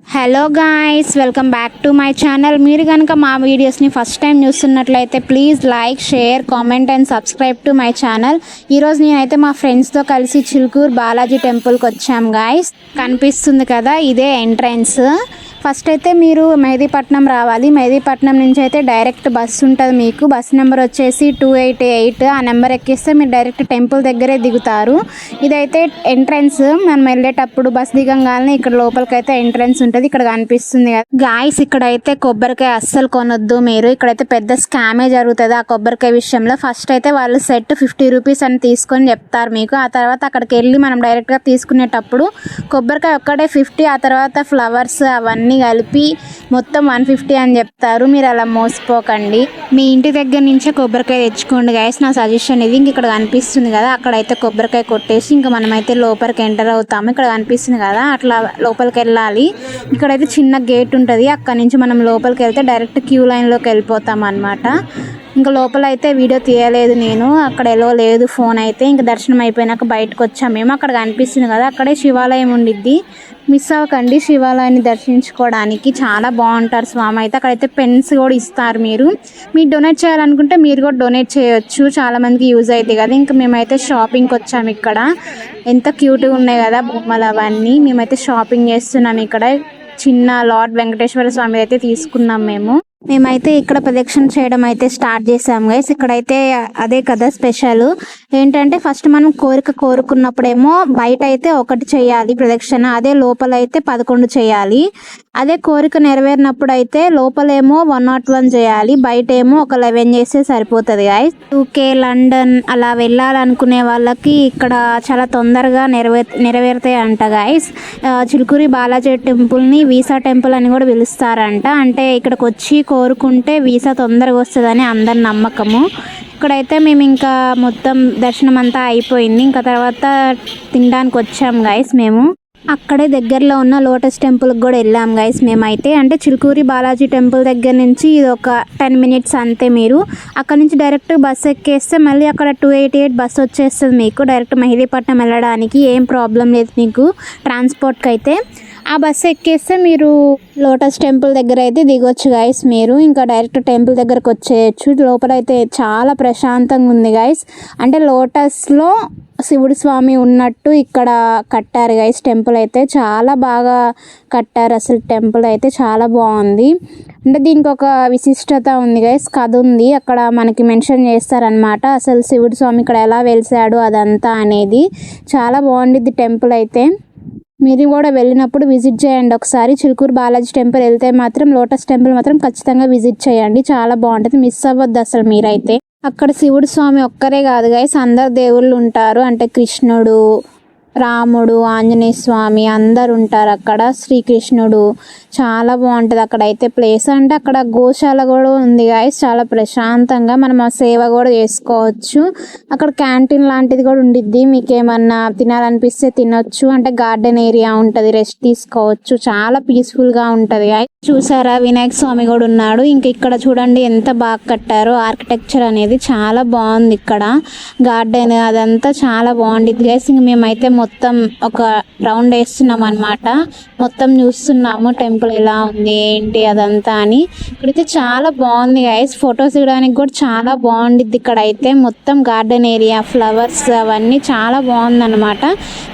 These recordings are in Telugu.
Hello guys, welcome back to my channel. మీరు కనుక మా వీడియోస్ని ఫస్ట్ టైం చూస్తున్నట్లయితే please like, share, comment and subscribe to my channel. ఈరోజు నేనైతే మా ఫ్రెండ్స్తో కలిసి చిలుకూరు బాలాజీ టెంపుల్కి వచ్చాం గాయ్స్. కనిపిస్తుంది కదా, ఇదే ఎంట్రన్స్. ఫస్ట్ అయితే మీరు మెహదీపట్నం రావాలి. మెహదీపట్నం నుంచి అయితే డైరెక్ట్ బస్సు ఉంటుంది. మీకు బస్ నెంబర్ వచ్చేసి 288. ఆ నెంబర్ ఎక్కిస్తే మీరు డైరెక్ట్ టెంపుల్ దగ్గరే దిగుతారు. ఇదైతే ఎంట్రన్స్. మనం వెళ్ళేటప్పుడు బస్ దిగంగానే ఇక్కడ లోపలికి అయితే ఎంట్రన్స్ ఉంటుంది. ఇక్కడ కనిపిస్తుంది కదా గాయ్స్, ఇక్కడైతే కొబ్బరికాయ అస్సలు కొనొద్దు మీరు. ఇక్కడైతే పెద్ద స్కామే జరుగుతుంది ఆ కొబ్బరికాయ విషయంలో. ఫస్ట్ అయితే వాళ్ళు సెట్ 50 రూపీస్ అని తీసుకొని చెప్తారు మీకు. ఆ తర్వాత అక్కడికి వెళ్ళి మనం డైరెక్ట్గా తీసుకునేటప్పుడు కొబ్బరికాయ ఒక్కటే 50, ఆ తర్వాత ఫ్లవర్స్ అవన్నీ కలిపి మొత్తం 150 అని చెప్తారు. మీరు అలా మోసపోకండి. మీ ఇంటి దగ్గర నుంచే కొబ్బరికాయ తెచ్చుకోండి గైస్, నా సజెషన్ ఇది. ఇక్కడ కనిపిస్తుంది కదా, అక్కడైతే కొబ్బరికాయ కొట్టేసి ఇంకా మనమైతే లోపలికి ఎంటర్ అవుతాము. ఇక్కడ కనిపిస్తుంది కదా, అట్లా లోపలికి వెళ్ళాలి. ఇక్కడైతే చిన్న గేట్ ఉంటుంది. అక్కడ నుంచి మనం లోపలికి వెళ్తే డైరెక్ట్ క్యూ లైన్లోకి వెళ్ళిపోతాం అన్నమాట. ఇంకా లోపల అయితే వీడియో తీయలేదు నేను, అక్కడ ఎలా లేదు ఫోన్ అయితే. ఇంకా దర్శనం అయిపోయినాక బయటకు వచ్చాము మేము. అక్కడ కనిపిస్తుంది కదా, అక్కడే శివాలయం ఉండిద్ది. మిస్ అవ్వకండి శివాలయాన్ని దర్శించుకోవడానికి. చాలా బాగుంటారు స్వామి అయితే. అక్కడైతే పెన్స్ కూడా ఇస్తారు. మీరు డొనేట్ చేయాలనుకుంటే మీరు కూడా డొనేట్ చేయొచ్చు. చాలా మందికి యూజ్ అవుతాయి కదా. ఇంకా మేమైతే షాపింగ్కి వచ్చాము. ఇక్కడ ఎంత క్యూట్గా ఉన్నాయి కదా బొమ్మలు అవన్నీ. మేమైతే షాపింగ్ చేస్తున్నాం. ఇక్కడ చిన్న లార్డ్ వెంకటేశ్వర స్వామి అయితే తీసుకున్నాం మేమైతే ఇక్కడ ప్రదక్షిణ చేయడం అయితే స్టార్ట్ చేసాం గైస్. ఇక్కడైతే అదే కదా స్పెషల్. ఏంటంటే ఫస్ట్ మనం కోరుకున్నప్పుడేమో బయట అయితే 1 చేయాలి ప్రదక్షిణ, అదే లోపల అయితే 11 చేయాలి. అదే కోరిక నెరవేరినప్పుడు అయితే లోపలేమో 101 చేయాలి, బయట ఏమో ఒక 11 చేస్తే సరిపోతుంది గైస్. UK, లండన్ అలా వెళ్ళాలనుకునే వాళ్ళకి ఇక్కడ చాలా తొందరగా నెరవేరుతాయి అంట గైస్. చిలుకూరి బాలాజీ టెంపుల్ని వీసా టెంపుల్ అని కూడా పిలుస్తారంట. అంటే ఇక్కడికి వచ్చి కోరుకుంటే వీసా తొందరగా వస్తుందని అందరి నమ్మకము. ఇక్కడైతే మేము ఇంకా మొత్తం దర్శనం అంతా అయిపోయింది. ఇంకా తర్వాత తినడానికి వచ్చాం గైస్ మేము. అక్కడే దగ్గరలో ఉన్న లోటస్ టెంపుల్కి కూడా వెళ్ళాం గైస్ మేమైతే. అంటే చిలుకూరి బాలాజీ టెంపుల్ దగ్గర నుంచి ఇది ఒక 10 మినిట్స్ అంతే. మీరు అక్కడ నుంచి డైరెక్ట్ బస్ ఎక్కేస్తే మళ్ళీ అక్కడ 288 బస్ వచ్చేస్తుంది మీకు డైరెక్ట్ మెహదీపట్నం వెళ్ళడానికి. ఏం ప్రాబ్లం లేదు మీకు ట్రాన్స్పోర్ట్కి అయితే. ఆ బస్సు ఎక్కేస్తే మీరు లోటస్ టెంపుల్ దగ్గర అయితే దిగొచ్చు గైస్. మీరు ఇంకా డైరెక్ట్ టెంపుల్ దగ్గరకు వచ్చేయచ్చు. లోపల అయితే చాలా ప్రశాంతంగా ఉంది గైస్. అంటే లోటస్లో శివుడు స్వామి ఉన్నట్టు ఇక్కడ కట్టారు గైస్. టెంపుల్ అయితే చాలా బాగా కట్టారు. అసలు టెంపుల్ అయితే చాలా బాగుంది. అంటే దీనికి ఒక విశిష్టత ఉంది గైస్, కథ ఉంది. అక్కడ మనకి మెన్షన్ చేస్తారనమాట అసలు శివుడు స్వామి ఇక్కడ ఎలా వెలిసాడు అదంతా అనేది. చాలా బాగుండిద్ది టెంపుల్ అయితే. మీరు కూడా వెళ్ళినప్పుడు విజిట్ చేయండి ఒకసారి. చిలుకూరు బాలాజీ టెంపుల్ వెళ్తే మాత్రం లోటస్ టెంపుల్ మాత్రం ఖచ్చితంగా విజిట్ చేయండి. చాలా బాగుంటుంది, మిస్ అవ్వద్దు అసలు మీరైతే. అక్కడ శివుడు స్వామి ఒక్కరే కాదు గైస్, అందరు దేవుళ్ళు ఉంటారు. అంటే కృష్ణుడు, రాముడు, ఆంజనేయ స్వామి అందరు ఉంటారు అక్కడ. శ్రీకృష్ణుడు చాలా బాగుంటుంది అక్కడైతే ప్లేస్. అంటే అక్కడ గోశాల కూడా ఉంది గాయస్. చాలా ప్రశాంతంగా మనం ఆ సేవ కూడా చేసుకోవచ్చు. అక్కడ క్యాంటీన్ లాంటిది కూడా ఉండిద్ది. మీకు ఏమన్నా తినాలనిపిస్తే తినొచ్చు. అంటే గార్డెన్ ఏరియా ఉంటుంది, రెస్ట్ తీసుకోవచ్చు. చాలా పీస్ఫుల్గా ఉంటుంది గాయస్. చూసారా వినాయక స్వామి కూడా ఉన్నాడు. ఇంక ఇక్కడ చూడండి ఎంత బాగా కట్టారో. ఆర్కిటెక్చర్ అనేది చాలా బాగుంది. ఇక్కడ గార్డెన్ అదంతా చాలా బాగుండిద్ది గైస్. ఇంక మేమైతే మొత్తం ఒక రౌండ్ వేస్తున్నాం అనమాట. మొత్తం చూస్తున్నాము టెంపుల్ ఎలా ఉంది ఏంటి అదంతా అని. ఇక్కడైతే చాలా బాగుంది గైస్. ఫొటోస్ దిగడానికి కూడా చాలా బాగుండిద్ది. ఇక్కడ అయితే మొత్తం గార్డెన్ ఏరియా, ఫ్లవర్స్ అవన్నీ చాలా బాగుంది అనమాట.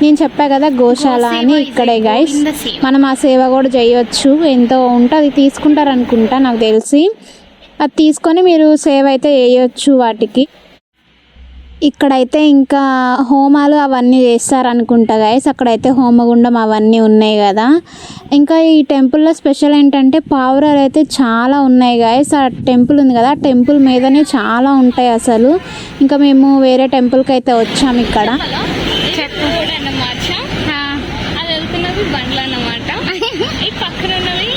నేను చెప్పా కదా గోశాల అని, ఇక్కడే గైస్. మనం ఆ సేవ కూడా చేయొచ్చు. ఎంతో ఉంటుంది, తీసుకుంటారు అనుకుంటా నాకు తెలిసి. అది తీసుకొని మీరు సేవ అయితే చేయొచ్చు వాటికి. ఇక్కడైతే ఇంకా హోమాలు అవన్నీ చేస్తారనుకుంటా గైస్. అక్కడైతే హోమగుండం అవన్నీ ఉన్నాయి కదా. ఇంకా ఈ టెంపుల్లో స్పెషల్ ఏంటంటే పావురాలు అయితే చాలా ఉన్నాయి గైస్. ఆ టెంపుల్ ఉంది కదా, ఆ టెంపుల్ మీదనే చాలా ఉంటాయి అసలు. ఇంకా మేము వేరే టెంపుల్కి అయితే వచ్చాము. ఇక్కడ బండ్లు అన్నమాట, ఈ పక్కన ఉన్నవి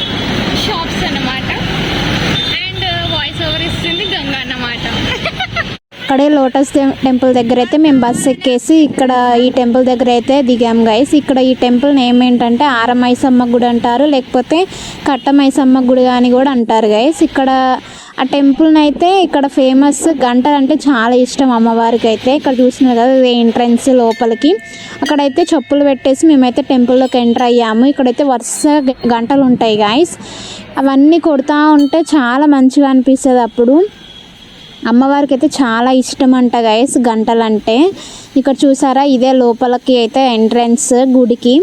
షాప్స్ అన్నమాట. అండ్ వాయిస్ ఓవర్ ఇస్తుంది గంగ అన్నమాట. అక్కడే లోటస్ టెంపుల్ దగ్గర అయితే మేము బస్ ఎక్కేసి ఇక్కడ ఈ టెంపుల్ దగ్గర అయితే దిగాం గైస్. ఇక్కడ ఈ టెంపుల్ నేమ్ ఏంటంటే ఆరమైసమ్మ గుడి అంటారు, లేకపోతే కట్టమైసమ్మ గుడి అని కూడా అంటారు గైస్. ఇక్కడ ఆ టెంపుల్ని అయితే ఇక్కడ ఫేమస్ గంటలు అంటే చాలా ఇష్టం అమ్మవారికి అయితే. ఇక్కడ చూసినారు కదా ఇది ఎంట్రన్స్ లోపలికి. అక్కడైతే చెప్పులు పెట్టేసి మేమైతే టెంపుల్లోకి ఎంటర్ అయ్యాము. ఇక్కడైతే వరుస గంటలు ఉంటాయి గైస్. అవన్నీ కొడుతూ ఉంటే చాలా మంచిగా అనిపిస్తుంది. అప్పుడు అమ్మవారికి అయితే చాలా ఇష్టం అంట గైస్ గంటలు అంటే. ఇక్కడ చూసారా ఇదే లోపలికి అయితే ఎంట్రన్స్ గుడికి.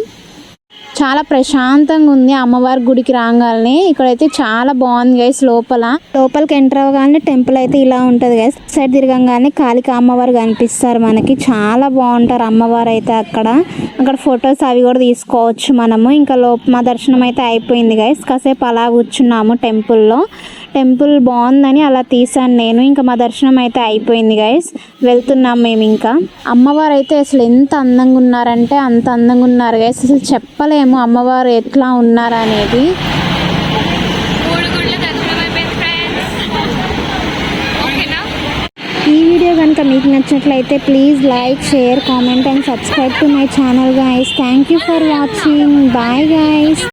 చాలా ప్రశాంతంగా ఉంది అమ్మవారి గుడికి రాగానే. ఇక్కడైతే చాలా బాగుంది గైస్. లోపలికి ఎంటర్ అవ్వగానే టెంపుల్ అయితే ఇలా ఉంటుంది గైస్. సైడ్ తిరగంగానే కాళికా అమ్మవారు కనిపిస్తారు మనకి. చాలా బాగుంటారు అమ్మవారు అయితే. అక్కడ ఫొటోస్ అవి కూడా తీసుకోవచ్చు మనము. ఇంకా మా దర్శనం అయితే అయిపోయింది గైస్. కాసేపు అలా కూర్చున్నాము టెంపుల్లో. టెంపుల్ బాగుందని అలా తీసాను నేను. ఇంకా మా దర్శనం అయితే అయిపోయింది గైస్. వెళ్తున్నాం మేము. ఇంకా అమ్మవారు అయితే అసలు ఎంత అందంగా ఉన్నారంటే అంత అందంగా ఉన్నారు గైస్. అసలు చెప్పలేము అమ్మవారు ఎట్లా ఉన్నారు అనేది. ఈ వీడియో కనుక మీకు నచ్చినట్లయితే please like, share, comment and subscribe to my channel guys. Thank you for watching. Bye guys.